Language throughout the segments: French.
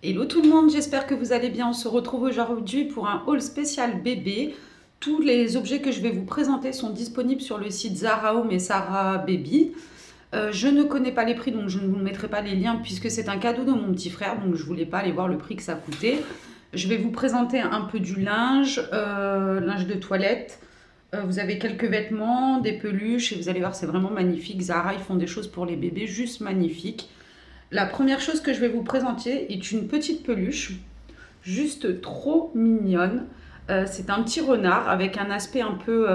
Hello tout le monde, j'espère que vous allez bien. On se retrouve aujourd'hui pour un haul spécial bébé. Tous les objets que je vais vous présenter sont disponibles sur le site Zara Home et Zara Baby. Je ne connais pas les prix, donc je ne vous mettrai pas les liens puisque c'est un cadeau de mon petit frère, donc je ne voulais pas aller voir le prix que ça coûtait. Je vais vous présenter un peu du linge, linge de toilette. Vous avez quelques vêtements, des peluches et vous allez voir, c'est vraiment magnifique. Zara, ils font des choses pour les bébés juste magnifiques. La première chose que je vais vous présenter est une petite peluche, juste trop mignonne. C'est un petit renard avec un aspect un peu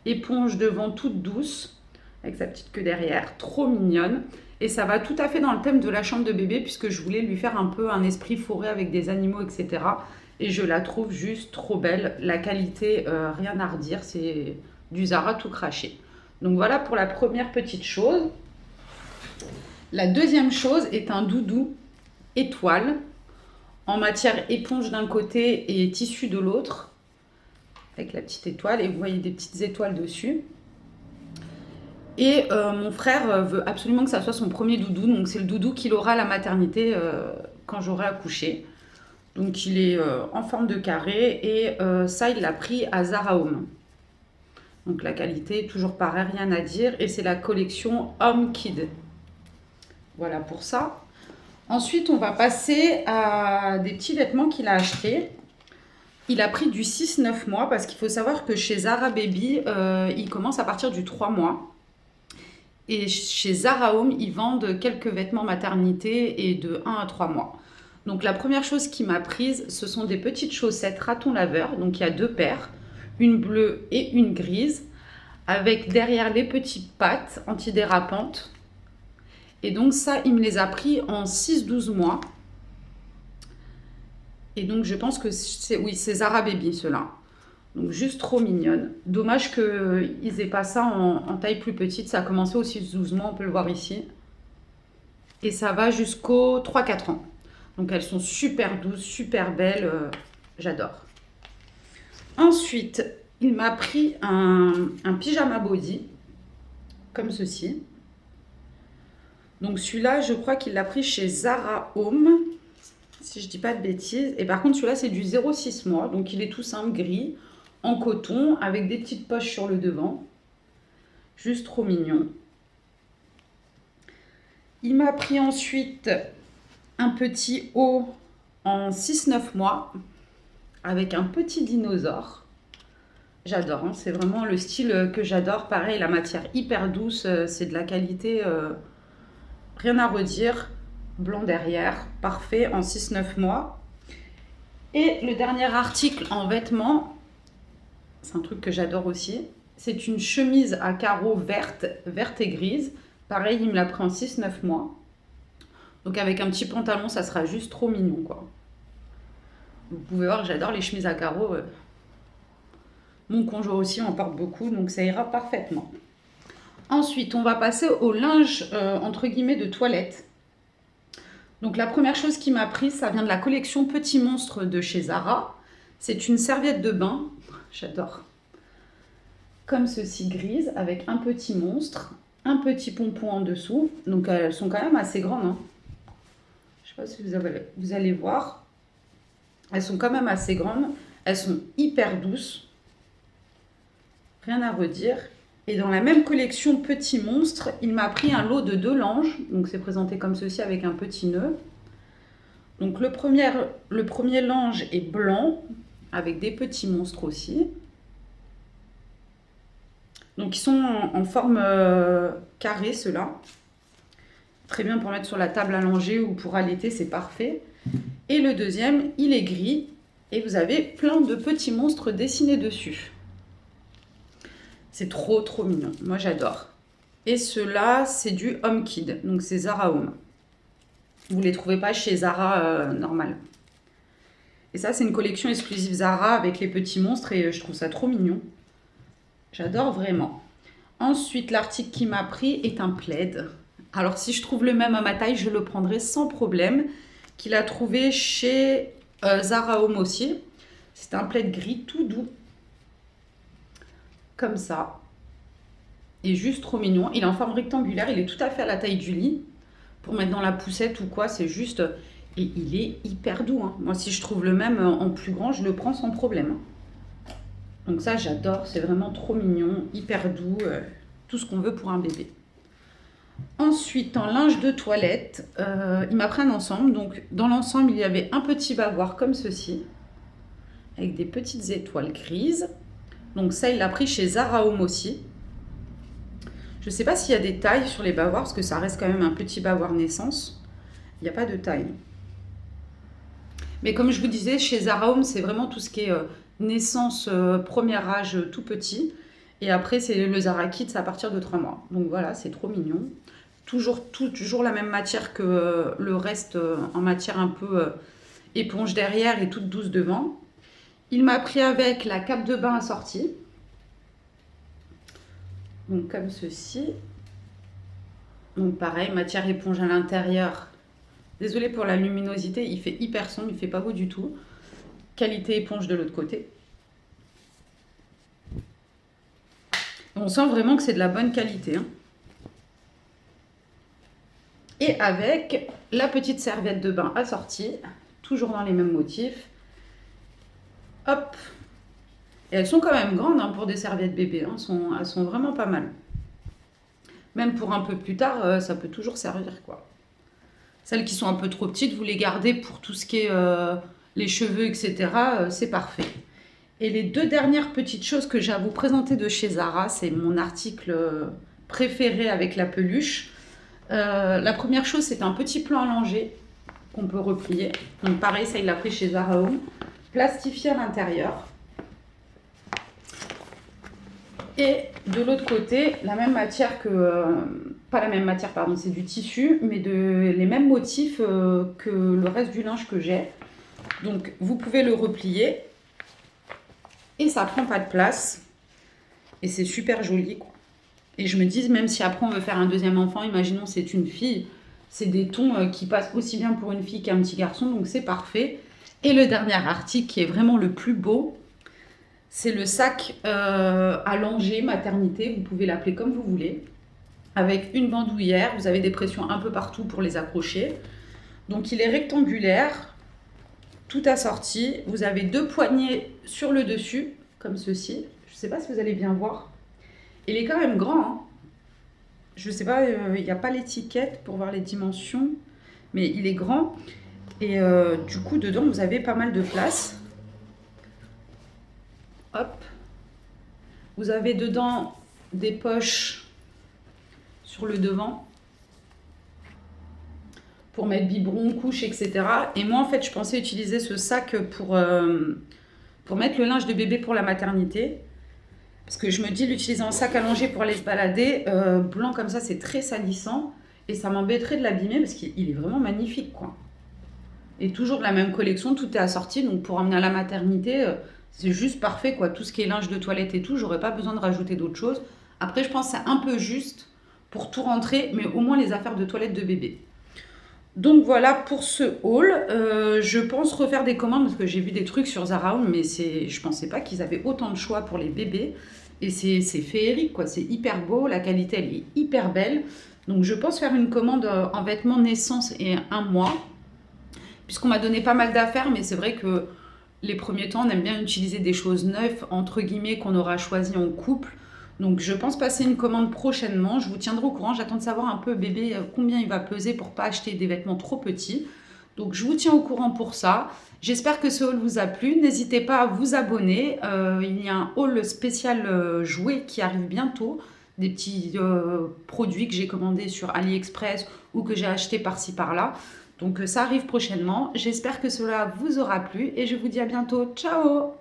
éponge devant, toute douce, avec sa petite queue derrière, trop mignonne. Et ça va tout à fait dans le thème de la chambre de bébé, puisque je voulais lui faire un peu un esprit forêt avec des animaux, etc. Et je la trouve juste trop belle. La qualité, rien à redire, c'est du Zara tout craché. Donc voilà pour la première petite chose. La deuxième chose est un doudou étoile en matière éponge d'un côté et tissu de l'autre, avec la petite étoile, et vous voyez des petites étoiles dessus. Et mon frère veut absolument que ça soit son premier doudou, donc c'est le doudou qu'il aura à la maternité quand j'aurai accouché. Donc il est en forme de carré et ça il l'a pris à Zara Home. Donc la qualité, toujours pareil, rien à dire, et c'est la collection Home Kid. Voilà pour ça. Ensuite, on va passer à des petits vêtements qu'il a achetés. Il a pris du 6-9 mois parce qu'il faut savoir que chez Zara Baby, il commence à partir du 3 mois. Et chez Zara Home, ils vendent quelques vêtements maternité et de 1 à 3 mois. Donc la première chose qu'il m'a prise, ce sont des petites chaussettes raton laveur. Donc il y a deux paires, une bleue et une grise, avec derrière les petites pattes antidérapantes. Et donc ça, il me les a pris en 6-12 mois. Et donc je pense que c'est, oui, c'est Zara Baby ceux-là. Donc juste trop mignonne. Dommage qu'ils aient pas ça en taille plus petite. Ça a commencé au 6-12 mois, on peut le voir ici. Et ça va jusqu'aux 3-4 ans. Donc elles sont super douces, super belles. J'adore. Ensuite, il m'a pris un pyjama body, comme ceci. Donc celui-là, je crois qu'il l'a pris chez Zara Home, si je dis pas de bêtises. Et par contre, celui-là, c'est du 0,6 mois. Donc il est tout simple, gris, en coton, avec des petites poches sur le devant. Juste trop mignon. Il m'a pris ensuite un petit haut en 6-9 mois, avec un petit dinosaure. J'adore, hein, c'est vraiment le style que j'adore. Pareil, la matière hyper douce, c'est de la qualité... rien à redire, blanc derrière, parfait en 6-9 mois. Et le dernier article en vêtements, c'est un truc que j'adore aussi, c'est une chemise à carreaux verte et grise. Pareil, il me l'a pris en 6-9 mois. Donc avec un petit pantalon, ça sera juste trop mignon, quoi. Vous pouvez voir, j'adore les chemises à carreaux. Mon conjoint aussi en porte beaucoup, donc ça ira parfaitement. Ensuite, on va passer au linge, entre guillemets, de toilette. Donc la première chose qui m'a pris, ça vient de la collection Petit Monstre de chez Zara. C'est une serviette de bain, j'adore. Comme ceci, grise, avec un petit monstre, un petit pompon en dessous. Donc elles sont quand même assez grandes, hein. Je ne sais pas si vous allez voir. Elles sont quand même assez grandes. Elles sont hyper douces. Rien à redire. Et dans la même collection Petit Monstre, il m'a pris un lot de 2 langes. Donc c'est présenté comme ceci avec un petit nœud. Donc le premier lange est blanc avec des petits monstres aussi. Donc ils sont en forme carrée ceux-là. Très bien pour mettre sur la table à langer ou pour allaiter, c'est parfait. Et le deuxième, il est gris et vous avez plein de petits monstres dessinés dessus. C'est trop trop mignon, moi j'adore. Et ceux-là, c'est du Home Kid, donc c'est Zara Home. Vous ne les trouvez pas chez Zara normal. Et ça, c'est une collection exclusive Zara avec les petits monstres et je trouve ça trop mignon. J'adore vraiment. Ensuite, l'article qui m'a pris est un plaid. Alors si je trouve le même à ma taille, je le prendrai sans problème. Qu'il a trouvé chez Zara Home aussi. C'est un plaid gris tout doux. Comme ça. Et juste trop mignon. Il est en forme rectangulaire, il est tout à fait à la taille du lit. Pour mettre dans la poussette ou quoi, c'est juste Et il est hyper doux, hein. Moi, si je trouve le même en plus grand, je le prends sans problème, hein. Donc ça, j'adore. C'est vraiment trop mignon, hyper doux. Tout ce qu'on veut pour un bébé. Ensuite, en linge de toilette, il m'a pris un ensemble. Donc, dans l'ensemble, il y avait un petit bavoir comme ceci, avec des petites étoiles grises. Donc ça, il l'a pris chez Zara Home aussi. Je ne sais pas s'il y a des tailles sur les bavoirs, parce que ça reste quand même un petit bavoir naissance. Il n'y a pas de taille. Mais comme je vous disais, chez Zara Home, c'est vraiment tout ce qui est naissance, premier âge, tout petit. Et après, c'est le Zara Kids à partir de 3 mois. Donc voilà, c'est trop mignon. Toujours la même matière que le reste, en matière un peu éponge derrière et toute douce devant. Il m'a pris avec la cape de bain assortie. Donc comme ceci. Donc pareil, matière éponge à l'intérieur. Désolée pour la luminosité, il fait hyper sombre, il fait pas beau du tout. Qualité éponge de l'autre côté. On sent vraiment que c'est de la bonne qualité, hein. Et avec la petite serviette de bain assortie, toujours dans les mêmes motifs. Hop. Et elles sont quand même grandes, hein, pour des serviettes bébés, hein. Elles sont vraiment pas mal. Même pour un peu plus tard, ça peut toujours servir, quoi. Celles qui sont un peu trop petites, vous les gardez pour tout ce qui est les cheveux, etc. C'est parfait. Et les 2 dernières petites choses que j'ai à vous présenter de chez Zara, c'est mon article préféré avec la peluche. La première chose, c'est un petit plan allongé qu'on peut replier. Donc pareil, ça il l'a pris chez Zara Home. Plastifié à l'intérieur. Et de l'autre côté, la même matière que... pas la même matière, pardon, c'est du tissu, mais les mêmes motifs que le reste du linge que j'ai. Donc vous pouvez le replier. Et ça prend pas de place. Et c'est super joli, quoi. Et je me dis, même si après on veut faire un deuxième enfant, imaginons c'est une fille, c'est des tons qui passent aussi bien pour une fille qu'un petit garçon, donc c'est parfait. Et le dernier article qui est vraiment le plus beau, c'est le sac allongé maternité, vous pouvez l'appeler comme vous voulez, avec une bandoulière, vous avez des pressions un peu partout pour les accrocher. Donc il est rectangulaire, tout assorti, vous avez 2 poignées sur le dessus, comme ceci. Je ne sais pas si vous allez bien voir. Il est quand même grand, hein. Je ne sais pas, il n'y a pas l'étiquette pour voir les dimensions, mais il est grand. Et du coup, dedans, vous avez pas mal de place. Hop. Vous avez dedans des poches sur le devant pour mettre biberon, couche, etc. Et moi, en fait, je pensais utiliser ce sac pour mettre le linge de bébé pour la maternité. Parce que je me dis, l'utiliser en sac allongé pour aller se balader, blanc comme ça, c'est très salissant. Et ça m'embêterait de l'abîmer parce qu'il est vraiment magnifique, quoi. Et toujours de la même collection, tout est assorti. Donc pour emmener à la maternité, c'est juste parfait, quoi. Tout ce qui est linge de toilette et tout, j'aurais pas besoin de rajouter d'autres choses. Après, je pense que c'est un peu juste pour tout rentrer, mais au moins les affaires de toilette de bébé. Donc voilà pour ce haul. Je pense refaire des commandes parce que j'ai vu des trucs sur Zara Home, mais je pensais pas qu'ils avaient autant de choix pour les bébés. Et c'est féerique, quoi. C'est hyper beau, la qualité elle est hyper belle. Donc je pense faire une commande en vêtements naissance et 1 mois. Puisqu'on m'a donné pas mal d'affaires, mais c'est vrai que les premiers temps, on aime bien utiliser des choses neuves, entre guillemets, qu'on aura choisies en couple. Donc je pense passer une commande prochainement, je vous tiendrai au courant, j'attends de savoir un peu bébé combien il va peser pour pas acheter des vêtements trop petits. Donc je vous tiens au courant pour ça. J'espère que ce haul vous a plu, n'hésitez pas à vous abonner. Il y a un haul spécial jouets qui arrive bientôt, des petits produits que j'ai commandés sur AliExpress ou que j'ai achetés par-ci par-là. Donc ça arrive prochainement, j'espère que cela vous aura plu et je vous dis à bientôt, ciao!